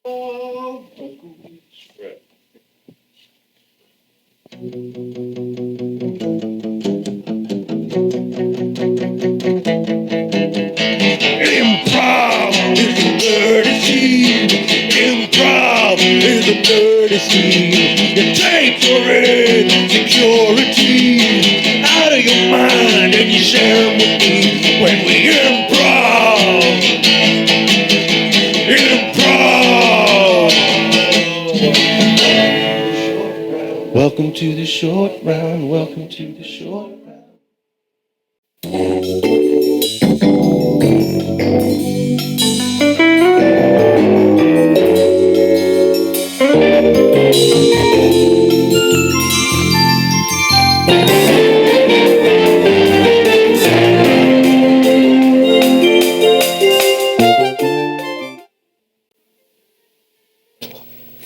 Improv is a dirty scene. Improv is a dirty scene. You take for it security out of your mind and you share them with me when we improv. Improv. Welcome to the short round. Welcome to the short round.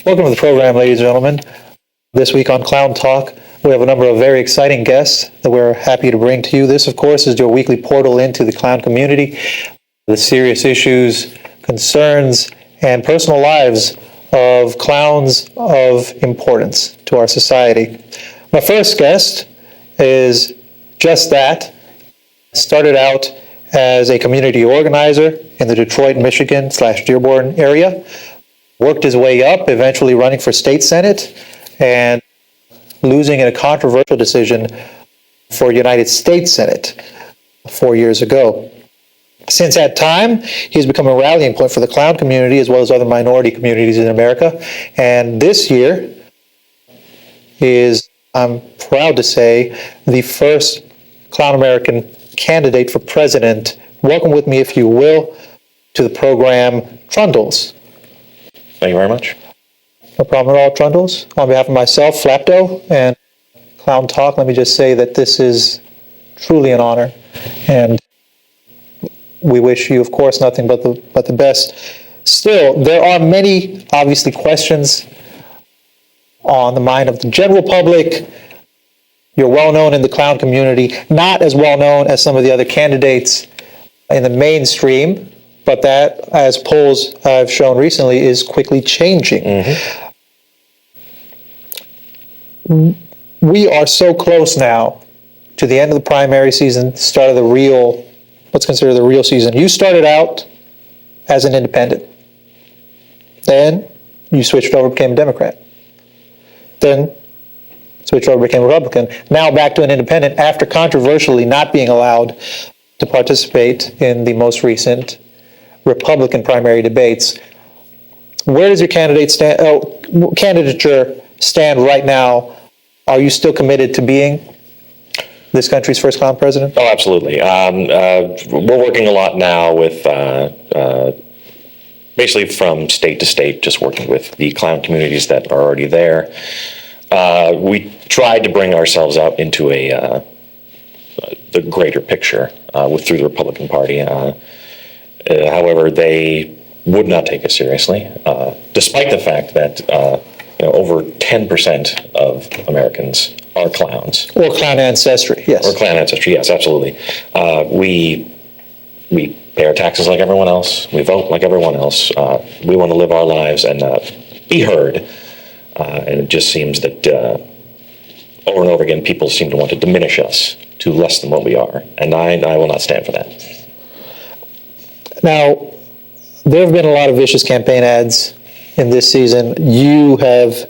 Welcome to the program, ladies and gentlemen. This week on Clown Talk, we have a number of very exciting guests that we're happy to bring to you. This, of course, is your weekly portal into the clown community, the serious issues, concerns, and personal lives of clowns of importance to our society. My first guest is just that. Started out as a community organizer in the Detroit, Michigan / Dearborn area. Worked his way up, eventually running for state senate and losing in a controversial decision for United States Senate 4 years ago. Since that time, he's become a rallying point for the clown community as well as other minority communities in America. And this year is, I'm proud to say, the first Clown American candidate for president. Welcome with me, if you will, to the program, Trundles. Thank you very much. No problem at all, Trundles. On behalf of myself, Flapdo, and Clown Talk, let me just say that this is truly an honor, and we wish you, of course, nothing but the best. Still, there are many, obviously, questions on the mind of the general public. You're well known in the clown community, not as well known as some of the other candidates in the mainstream, but that, as polls have shown recently, is quickly changing. Mm-hmm. We are so close now to the end of the primary season, start of the real, what's considered the real season. You started out as an independent. Then you switched over, became a Democrat. Then switched over, became a Republican. Now back to an independent after controversially not being allowed to participate in the most recent Republican primary debates. Where does your candidature stand right now? Are you still committed to being this country's first clown president? Oh, absolutely. We're working a lot now with basically from state to state, just working with the clown communities that are already there. We tried to bring ourselves out into the greater picture through the Republican Party. However, they would not take us seriously, despite the fact that over 10% of Americans are clowns. Or clown ancestry, yes. Or clown ancestry, yes, absolutely. We pay our taxes like everyone else. We vote like everyone else. We want to live our lives and be heard. And it just seems that over and over again, people seem to want to diminish us to less than what we are. And I will not stand for that. Now, there have been a lot of vicious campaign ads in this season. You have,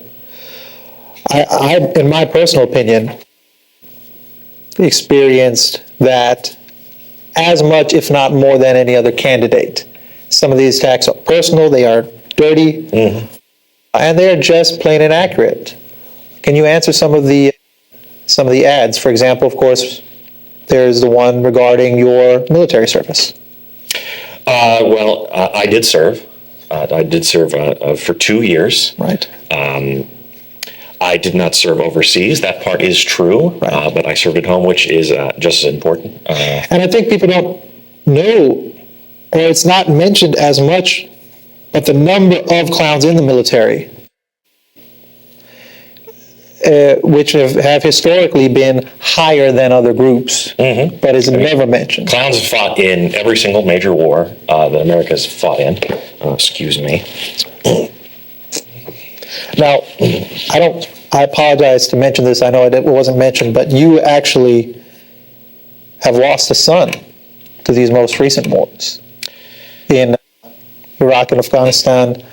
I, in my personal opinion, experienced that as much, if not more than any other candidate. Some of these attacks are personal, they are dirty, and they are just plain inaccurate. Can you answer some of the ads? For example, of course, there's the one regarding your military service. Well, I did serve. I did serve for 2 years. Right. I did not serve overseas. That part is true. Right. But I served at home, which is just as important. And I think people don't know, or it's not mentioned as much, but the number of clowns in the military, which have historically been higher than other groups, but is never mentioned. Clowns have fought in every single major war that America's fought in. Excuse me. Now, I apologize to mention this, I know it wasn't mentioned, but you actually have lost a son to these most recent wars in Iraq and Afghanistan.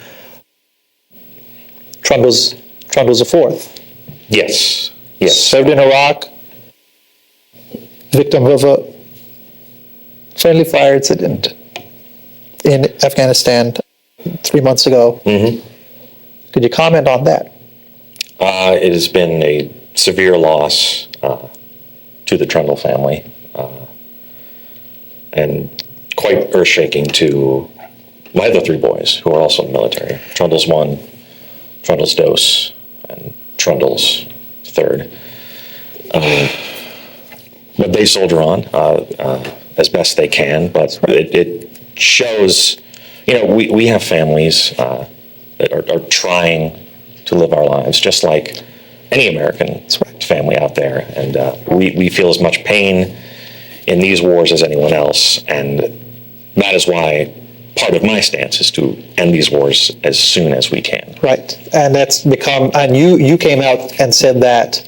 Trundles the fourth. Yes. Served in Iraq, victim of a friendly fire incident in Afghanistan 3 months ago. Could you comment on that? It has been a severe loss to the Trundle family, and quite earth-shaking to my other three boys, who are also in the military. Trundles 1, Trundles Dos, and Trundles 3rd. But they soldier on as best they can, but it shows, we have families that are trying to live our lives just like any American family out there, and we feel as much pain in these wars as anyone else, and that is why part of my stance is to end these wars as soon as we can. Right, and that's become, and you came out and said that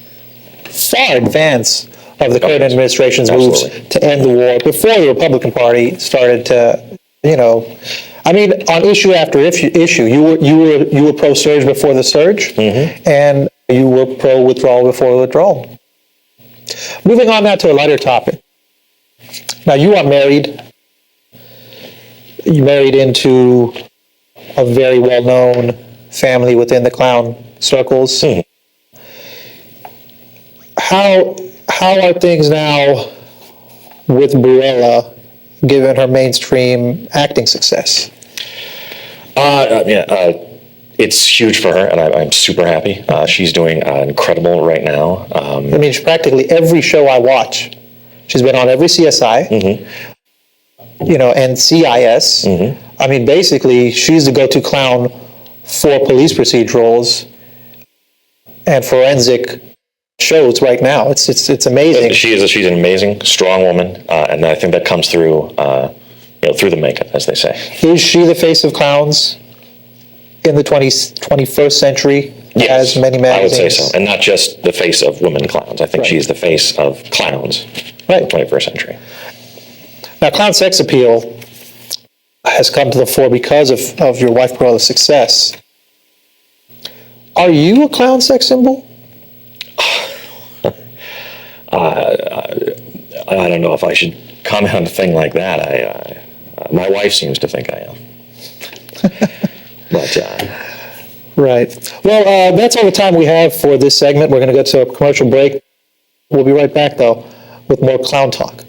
far in advance of the current administration's moves to end the war, before the Republican Party started to, on issue after issue, you were pro-surge before the surge, and you were pro-withdrawal before the withdrawal. Moving on now to a lighter topic. Now, you are married. You married into a very well-known family within the clown circles. How are things now with Bruella, given her mainstream acting success? It's huge for her, and I'm super happy. She's doing incredible right now. Practically every show I watch, she's been on every CSI, and CIS. Basically, she's the go-to clown for police procedurals and forensic shows right now. It's amazing. She's an amazing, strong woman, and I think that comes through, through the makeup, as they say. Is she the face of clowns in the 21st century? Yes, as many magazines? I would say so, and not just the face of women clowns. I think she's the face of clowns in the 21st century. Now, clown sex appeal has come to the fore because of your wife Bruella's success. Are you a clown sex symbol? I don't know if I should comment on a thing like that. My wife seems to think I am. But right. Well, that's all the time we have for this segment. We're going to go to a commercial break. We'll be right back, though, with more clown talk.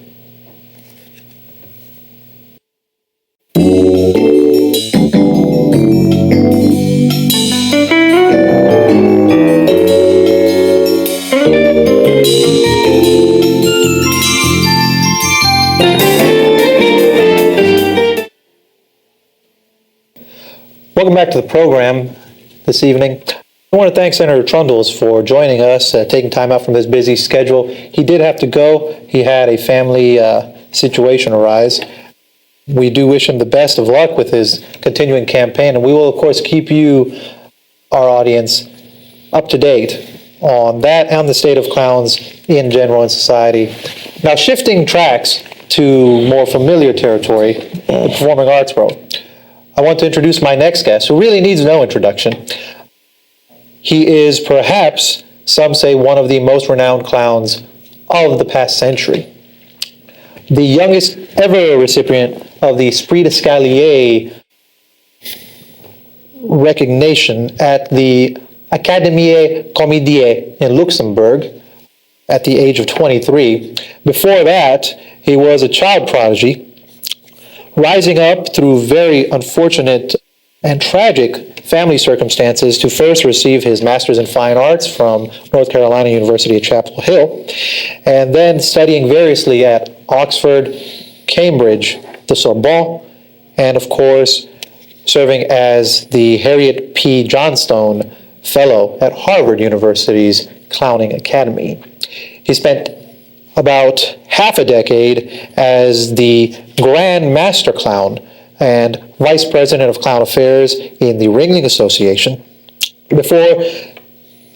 Welcome back to the program this evening. I want to thank Senator Trundles for joining us, taking time out from his busy schedule. He did have to go. He had a family situation arise. We do wish him the best of luck with his continuing campaign, and we will, of course, keep you, our audience, up to date on that and the state of clowns in general in society. Now, shifting tracks to more familiar territory, the performing arts world, I want to introduce my next guest, who really needs no introduction. He is perhaps, some say, one of the most renowned clowns of the past century. The youngest ever recipient of the Esprit d'Escalier recognition at the Académie Comédie in Luxembourg at the age of 23. Before that, he was a child prodigy, rising up through very unfortunate and tragic family circumstances to first receive his Master's in Fine Arts from North Carolina University at Chapel Hill, and then studying variously at Oxford, Cambridge, the Sorbonne, and of course, serving as the Harriet P. Johnstone Fellow at Harvard University's Clowning Academy. He spent about half a decade as the Grand Master Clown and Vice President of Clown Affairs in the Ringling Association, before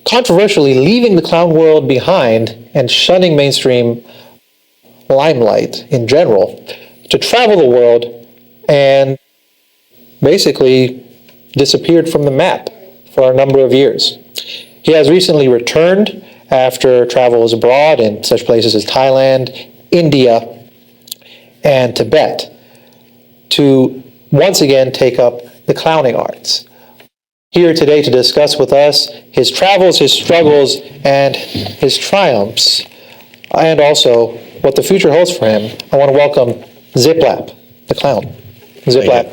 controversially leaving the clown world behind and shunning mainstream limelight in general to travel the world and basically disappeared from the map for a number of years. He has recently returned after travels abroad in such places as Thailand, India, and Tibet to once again take up the clowning arts. Here today to discuss with us his travels, his struggles, and his triumphs, and also what the future holds for him, I want to welcome Ziplap, the clown. Ziplap.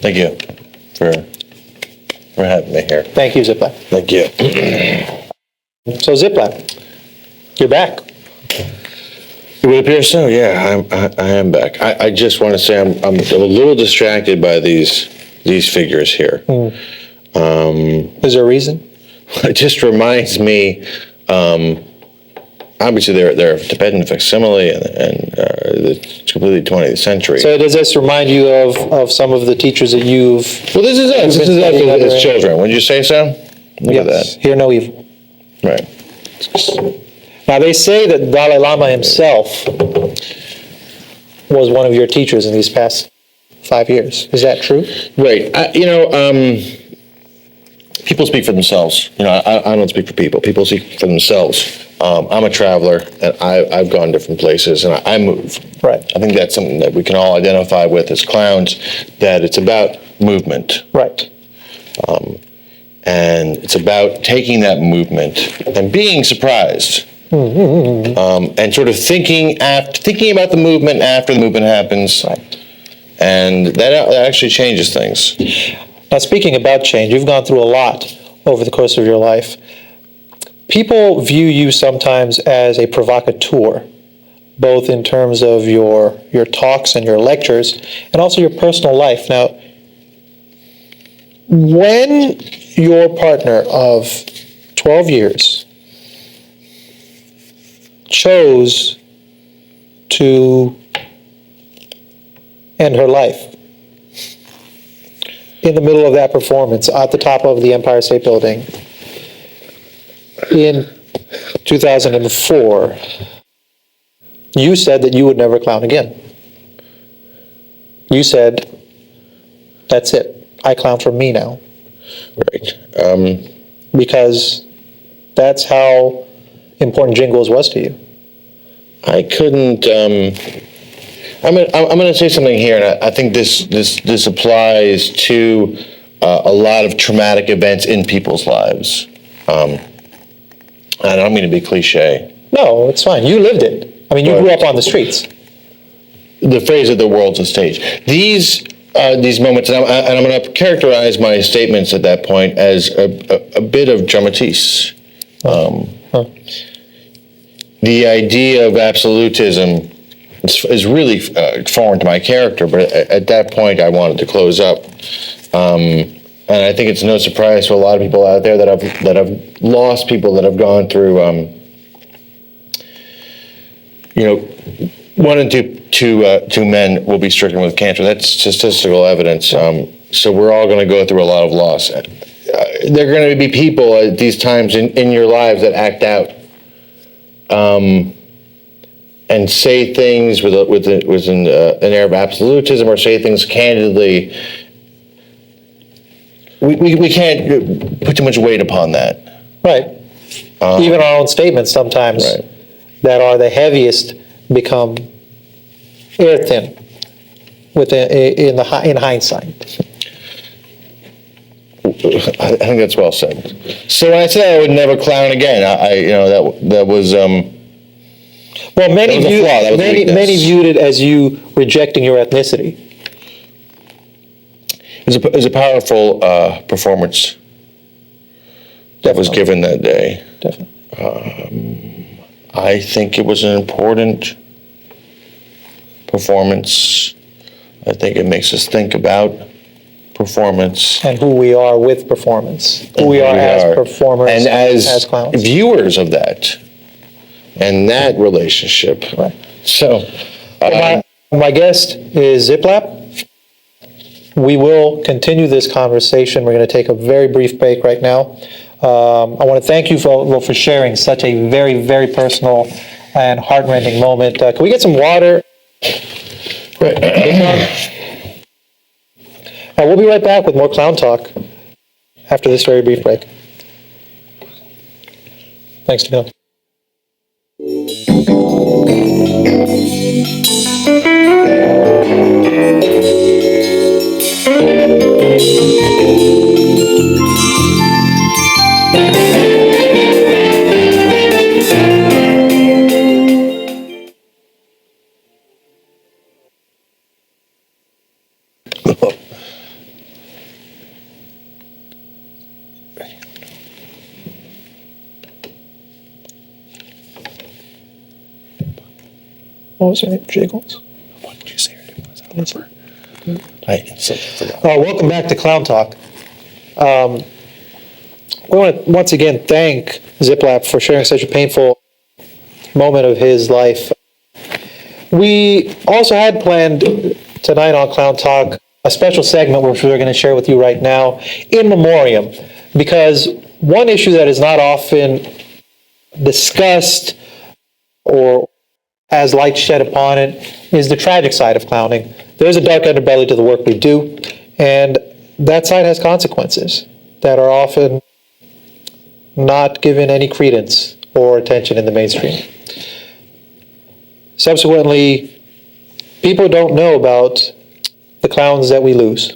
Thank you for having me here. Thank you, Ziplap. Thank you. So Ziplap, you're back. It would appear so. Yeah, I am back. I just want to say I'm a little distracted by these figures here. Is there a reason? It just reminds me. Obviously, they're a Tibetan facsimile, and it's completely 20th century. So does this remind you of some of the teachers that you've... Well, this is us. This is us as children. Would you say so? Look at that. Hear no evil. Right. Now, they say that Dalai Lama himself was one of your teachers in these past 5 years. Is that true? Right. People speak for themselves. I don't speak for people. People speak for themselves. I'm a traveler, and I've gone different places, and I move. Right. I think that's something that we can all identify with as clowns, that it's about movement. Right. And it's about taking that movement and being surprised. And sort of thinking about the movement after the movement happens. Right. And that actually changes things. Now, speaking about change, you've gone through a lot over the course of your life. People view you sometimes as a provocateur, both in terms of your talks and your lectures, and also your personal life. Now, when your partner of 12 years chose to end her life in the middle of that performance at the top of the Empire State Building in 2004, you said that you would never clown again. You said, that's it. I clown for me now. Right. Because that's how important Jingles was to you. I couldn't. I'm going to say something here, and I think this applies to a lot of traumatic events in people's lives. And I don't mean to be cliche. No, it's fine. You lived it. I mean, you grew up on the streets. The phrase of the world's a stage. These moments, and I'm going to characterize my statements at that point as a bit of dramatise. The idea of absolutism is really foreign to my character, but at that point I wanted to close up. And I think it's no surprise to a lot of people out there that have lost people, that have gone through, 1 in 2 men will be stricken with cancer. That's statistical evidence. So we're all going to go through a lot of loss. There are going to be people at these times in your lives that act out, and say things with an air of absolutism, or say things candidly. We can't put too much weight upon that. Right. Even our own statements sometimes that are the heaviest become air thin in hindsight. I think that's well said. So when I said I would never clown again, that was well, many many viewed it as you rejecting your ethnicity. It was a powerful performance that was given that day. Definitely. I think it was an important performance. I think it makes us think about performance. And who we are with performance. Who we are as performers and as clowns. Viewers of that. And that relationship. Right. So, my guest is Ziplap. We will continue this conversation. We're going to take a very brief break right now. I want to thank you for sharing such a very, very personal and heart-rending moment. Can we get some water? We'll be right back with more Clown Talk after this very brief break. Thanks, Jamil. What was her name? Jiggles? What did you say her name was? I don't remember. I forgot. Welcome back to Clown Talk. We want to once again thank Ziplap for sharing such a painful moment of his life. We also had planned tonight on Clown Talk a special segment which we're going to share with you right now in memoriam, because one issue that is not often discussed or has light shed upon it is the tragic side of clowning. There's a dark underbelly to the work we do, and that side has consequences that are often not given any credence or attention in the mainstream. Subsequently, people don't know about the clowns that we lose.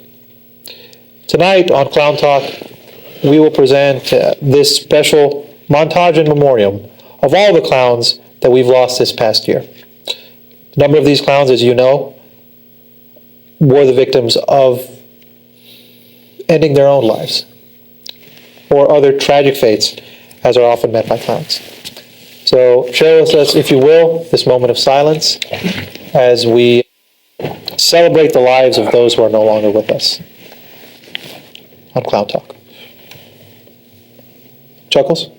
Tonight on Clown Talk, we will present this special montage in memoriam of all the clowns that we've lost this past year. A number of these clowns, as you know, were the victims of ending their own lives or other tragic fates, as are often met by clowns. So share with us, if you will, this moment of silence as we celebrate the lives of those who are no longer with us on Clown Talk. Chuckles?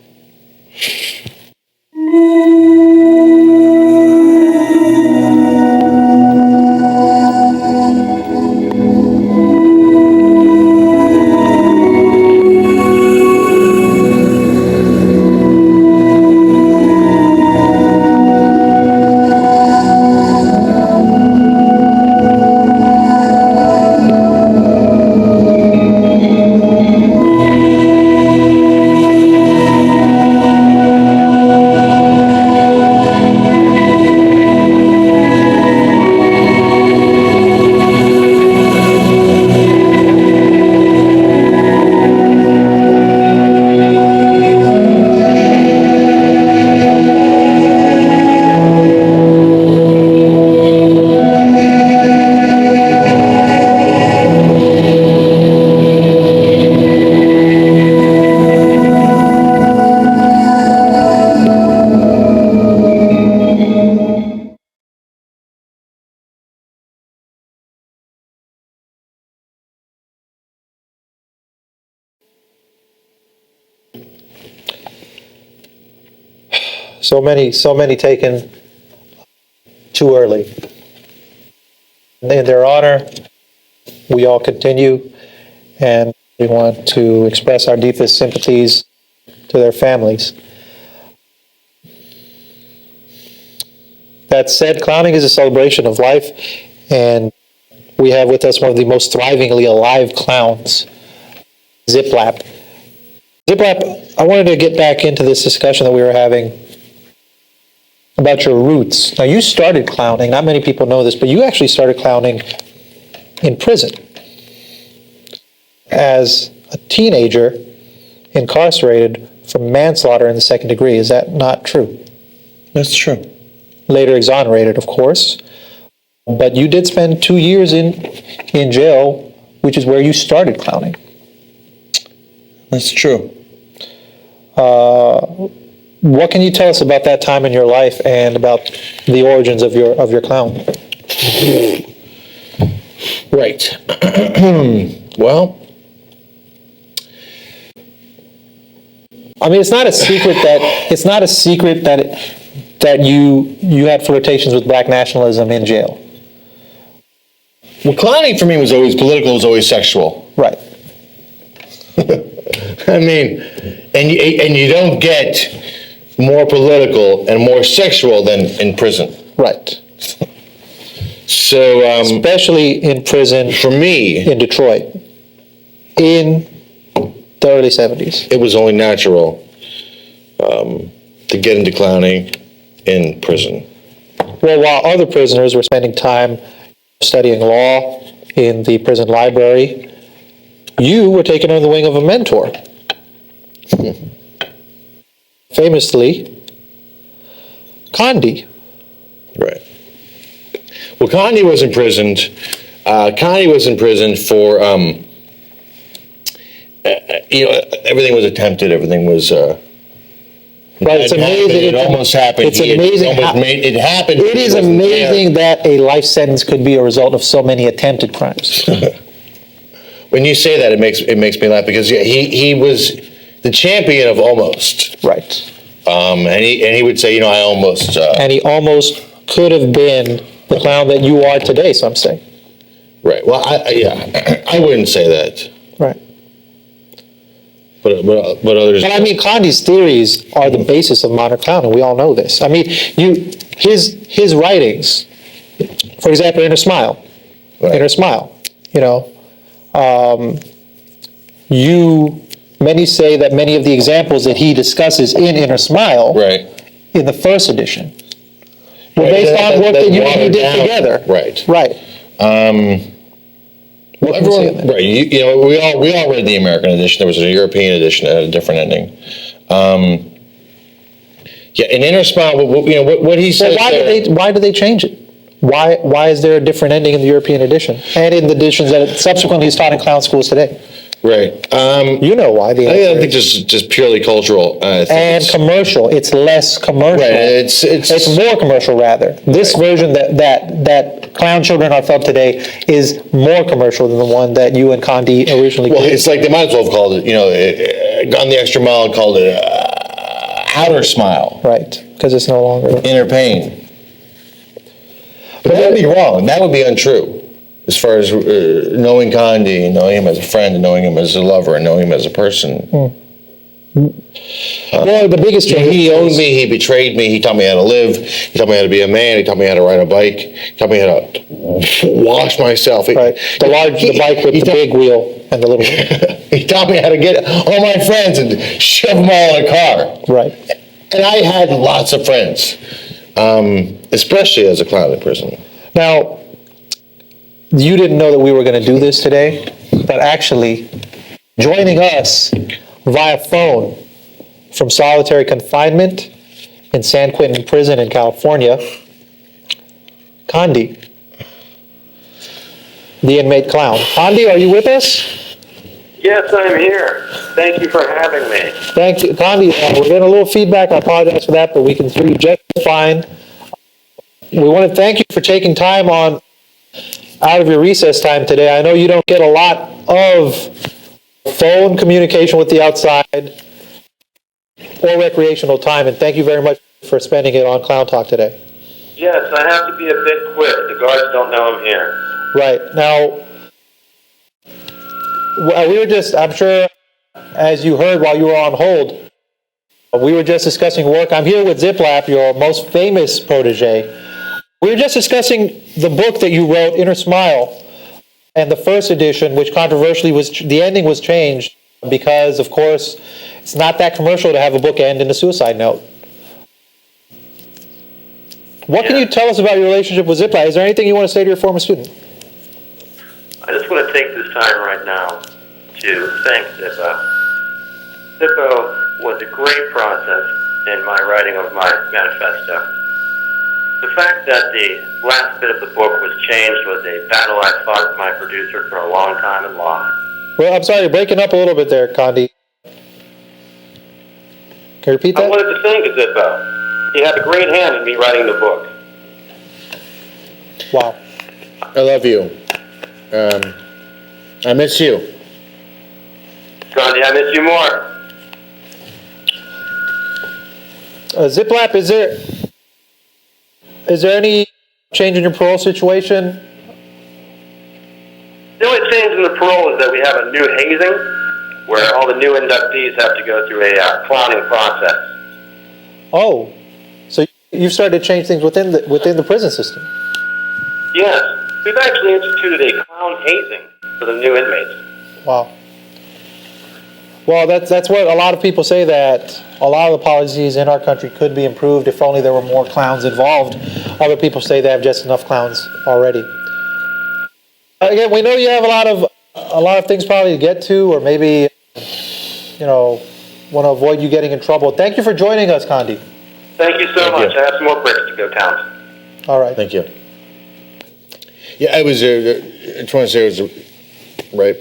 So many taken too early. In their honor, we all continue, and we want to express our deepest sympathies to their families. That said, clowning is a celebration of life, and we have with us one of the most thrivingly alive clowns, Ziplap. Ziplap, I wanted to get back into this discussion that we were having about your roots. Now, you started clowning, not many people know this, but you actually started clowning in prison as a teenager incarcerated for manslaughter in the second degree. Is that not true? That's true. Later exonerated, of course. But you did spend 2 years in jail, which is where you started clowning. That's true. What can you tell us about that time in your life and about the origins of your clown? Right. Well, I mean, it's not a secret that you had flirtations with black nationalism in jail. Well, clowning for me was always political, was always sexual. Right. I mean, and you don't get more political and more sexual than in prison. Right. So, Especially in prison for me, in Detroit in the early 70s. it was only natural to get into clowning in prison. Well, while other prisoners were spending time studying law in the prison library, you were taken under the wing of a mentor. Famously, Condi. Right. Well, Condi was imprisoned. Condi was in prison for, everything was attempted. Everything was. Right, it's amazing. It almost happened. It's amazing. It happened. It is amazing that a life sentence could be a result of so many attempted crimes. When you say that, it makes me laugh because he was the champion of almost. Right. And he would say, I almost. And he almost could have been the clown that you are today, some say. Right. Well, I wouldn't say that. Right. But others. But I mean, Condi's theories are the basis of modern clowning. We all know this. I mean, his writings, for example, Inner Smile. Right. Inner Smile. Many say that many of the examples that he discusses in Inner Smile, Right. in the first edition, were based on work that you and he did together. Right. Right. Well, everyone, right? We all read the American edition. There was a European edition that had a different ending. In Inner Smile, what he says. Well, why did they change it? Why is there a different ending in the European edition and in the editions that subsequently is taught in clown schools today? Right. You know why. I think just purely cultural. And commercial. It's less commercial. Right. It's more commercial, rather. This version that clown children are felt today is more commercial than the one that you and Condi originally Well, created. it's like they might as well have called it, gone the extra mile and called it Outer Smile. Right, because it's no longer. Inner Pain. But that would be wrong. That would be untrue. As far as knowing Condi, knowing him as a friend, and knowing him as a lover, and knowing him as a person. Well, the biggest change. He owned me, he betrayed me, he taught me how to live, he taught me how to be a man, he taught me how to ride a bike, he taught me how to wash myself. Right. The bike with the big wheel and the little wheel. He taught me how to get all my friends and shove them all in a car. Right. And I had lots of friends, especially as a clown in prison. Now, you didn't know that we were going to do this today, but actually, joining us via phone from solitary confinement in San Quentin Prison in California, Condi, the inmate clown. Condi, are you with us? Yes, I'm here. Thank you for having me. Thank you, Condi. We're getting a little feedback. I apologize for that, but we can hear you just fine. We want to thank you for taking time out of your recess time today. I know you don't get a lot of phone communication with the outside or recreational time, and thank you very much for spending it on Clown Talk today. Yes, I have to be a bit quick. The guards don't know I'm here. Right. Now, we were just, I'm sure, as you heard while you were on hold, we were just discussing work. I'm here with Ziplap, your most famous protege. We were just discussing the book that you wrote, Inner Smile, and the first edition, which controversially the ending was changed because, of course, it's not that commercial to have a book end in a suicide note. What can you tell us about your relationship with Ziplap? Is there anything you want to say to your former student? I just want to take this time right now to thank Zippo. Zippo was a great process in my writing of my manifesto. The fact that the last bit of the book was changed was a battle I fought with my producer for a long time and lost. Well, I'm sorry, you're breaking up a little bit there, Condi. Can you repeat I that? wanted to thank Zippo. He had a great hand in me writing the book. Wow. I love you. I miss you. Gandhi, I miss you more. Ziplap, is there any change in your parole situation? change in the parole is that we have a new hazing, where all the new inductees have to go through a clowning process. Oh, so you've started to change things within the prison system. Yes, we've actually instituted a clown hazing for the new inmates. Wow. Well, that's what a lot of people say, that a lot of the policies in our country could be improved if only there were more clowns involved. Other people say they have just enough clowns already. Again, we know you have a lot of things probably to get to, or maybe, want to avoid you getting in trouble. Thank you for joining us, Condi. Thank you so much. I have some more bricks to go count. All right. Thank you. Yeah, I just want to say it was right.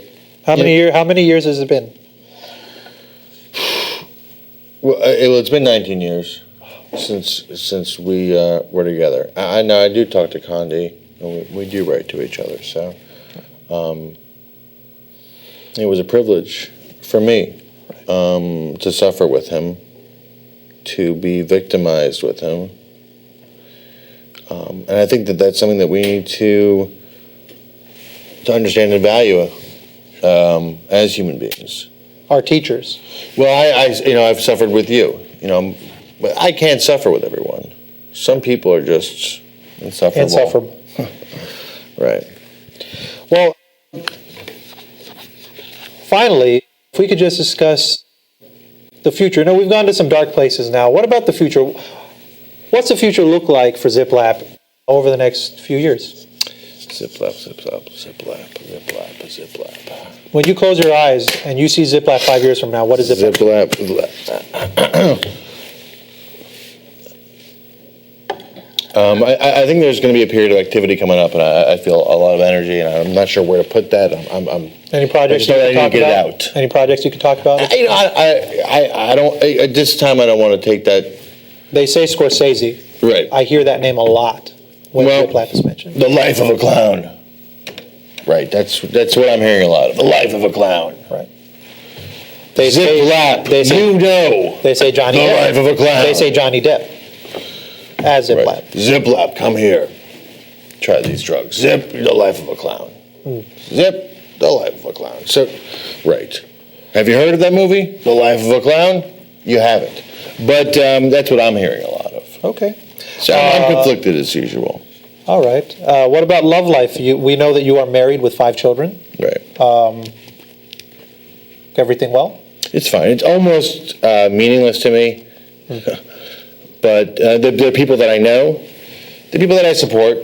How many years has it been? Well, it's been 19 years since we were together. I know I do talk to Condi, and we do write to each other. So it was a privilege for me to suffer with him, to be victimized with him, and I think that's something that we need to understand and value as human beings. Our teachers. Well, I've suffered with you. But I can't suffer with everyone. Some people are just insufferable. Right. Well, finally, if we could just discuss the future. We've gone to some dark places now. What about the future? What's the future look like for ZipLap over the next few years? Zip-lap, zip-lap, zip-lap, zip-lap, zip-lap. When you close your eyes and you see ZipLap 5 years from now, what is ZipLap? I think there's going to be a period of activity coming up, and I feel a lot of energy, and I'm not sure where to put that. Any projects you can talk about? Any projects you can talk about? I don't. At this time, I don't want to take that. They say Scorsese. Right. I hear that name a lot when ZipLap is mentioned. The life of a clown. Right. That's what I'm hearing a lot of. The life of a clown. Right. ZipLap. They say Johnny the Depp. life of a clown. They say Johnny Depp as ZipLap. Right. ZipLap, come here. Try these drugs. Zip, the life of a clown. Zip, the life of a clown. So, right. Have you heard of that movie, The Life of a Clown? You haven't. But that's what I'm hearing a lot of. Okay. So I'm conflicted as usual. All right. What about love life? We know that you are married with 5 children. Right. Everything well? It's fine. It's almost meaningless to me. But the people that I know, the people that I support,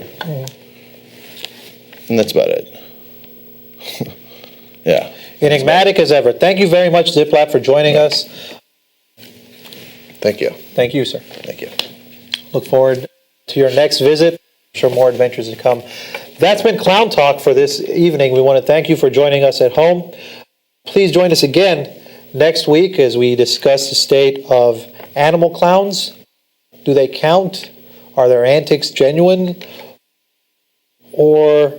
and that's about it. Yeah. Enigmatic as ever. Thank you very much, ZipLap, for joining us. Thank you. Thank you, sir. Thank you. Look forward to your next visit. I'm sure more adventures to come. That's been Clown Talk for this evening. We want to thank you for joining us at home. Please join us again next week as we discuss the state of animal clowns. Do they count? Are their antics genuine? Or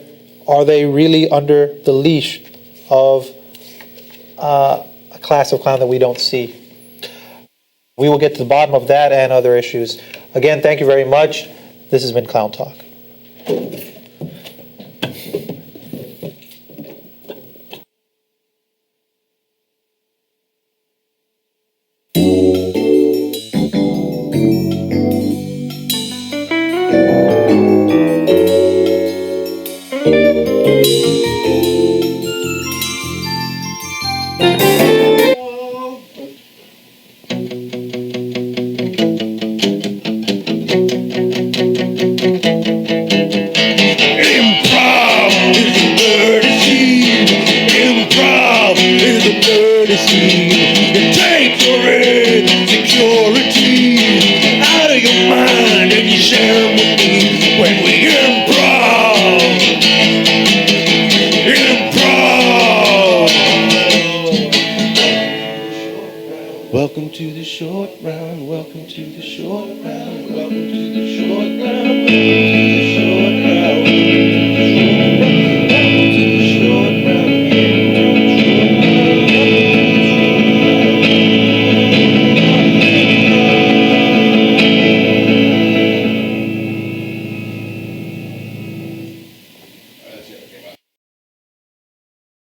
are they really under the leash of a class of clown that we don't see? We will get to the bottom of that and other issues. Again, thank you very much. This has been Clown Talk. Welcome to the short round, welcome to the short round, welcome to the short round, welcome to the short round.